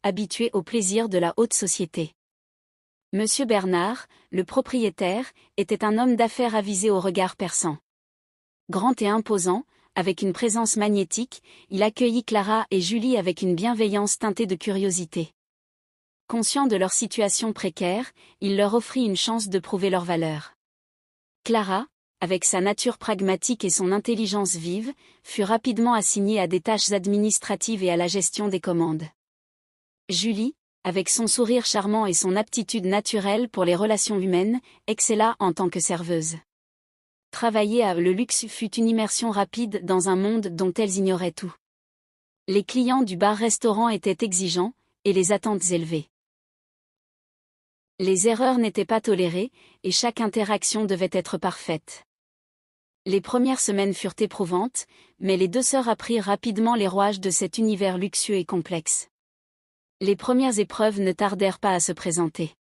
habitués au plaisir de la haute société. Monsieur Bernard, le propriétaire, était un homme d'affaires avisé au regard perçant. Grand et imposant, avec une présence magnétique, il accueillit Clara et Julie avec une bienveillance teintée de curiosité. Conscient de leur situation précaire, il leur offrit une chance de prouver leur valeur. Clara, avec sa nature pragmatique et son intelligence vive, fut rapidement assignée à des tâches administratives et à la gestion des commandes. Julie, avec son sourire charmant et son aptitude naturelle pour les relations humaines, excella en tant que serveuse. Travailler à Le Luxe fut une immersion rapide dans un monde dont elles ignoraient tout. Les clients du bar-restaurant étaient exigeants, et les attentes élevées. Les erreurs n'étaient pas tolérées, et chaque interaction devait être parfaite. Les premières semaines furent éprouvantes, mais les deux sœurs apprirent rapidement les rouages de cet univers luxueux et complexe. Les premières épreuves ne tardèrent pas à se présenter.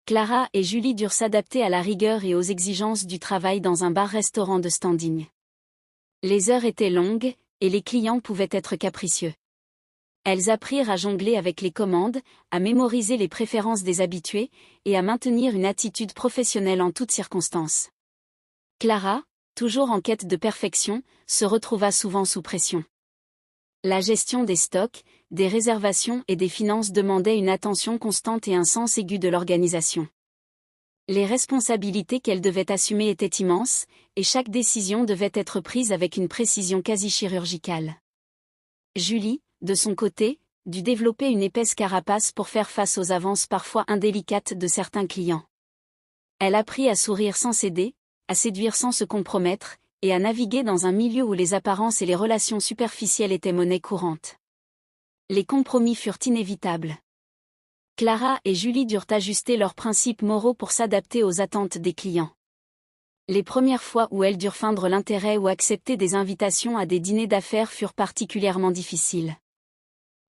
Clara et Julie durent s'adapter à la rigueur et aux exigences du travail dans un bar-restaurant de standing. Les heures étaient longues, et les clients pouvaient être capricieux. Elles apprirent à jongler avec les commandes, à mémoriser les préférences des habitués, et à maintenir une attitude professionnelle en toutes circonstances. Clara, toujours en quête de perfection, se retrouva souvent sous pression. La gestion des stocks, des réservations et des finances demandait une attention constante et un sens aigu de l'organisation. Les responsabilités qu'elle devait assumer étaient immenses, et chaque décision devait être prise avec une précision quasi chirurgicale. Julie, de son côté, dut développer une épaisse carapace pour faire face aux avances parfois indélicates de certains clients. Elle apprit à sourire sans céder, à séduire sans se compromettre, et à naviguer dans un milieu où les apparences et les relations superficielles étaient monnaie courante. Les compromis furent inévitables. Clara et Julie durent ajuster leurs principes moraux pour s'adapter aux attentes des clients. Les premières fois où elles durent feindre l'intérêt ou accepter des invitations à des dîners d'affaires furent particulièrement difficiles.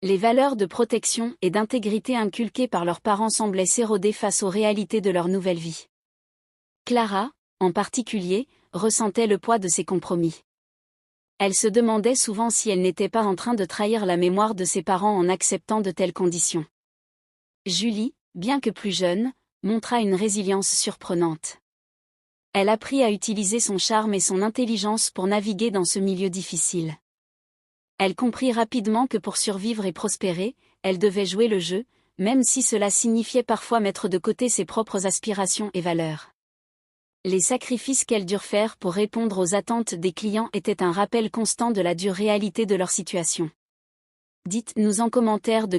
Les valeurs de protection et d'intégrité inculquées par leurs parents semblaient s'éroder face aux réalités de leur nouvelle vie. Clara, en particulier, ressentait le poids de ces compromis. Elle se demandait souvent si elle n'était pas en train de trahir la mémoire de ses parents en acceptant de telles conditions. Julie, bien que plus jeune, montra une résilience surprenante. Elle apprit à utiliser son charme et son intelligence pour naviguer dans ce milieu difficile. Elle comprit rapidement que pour survivre et prospérer, elle devait jouer le jeu, même si cela signifiait parfois mettre de côté ses propres aspirations et valeurs. Les sacrifices qu'elles durent faire pour répondre aux attentes des clients étaient un rappel constant de la dure réalité de leur situation. Dites-nous en commentaire de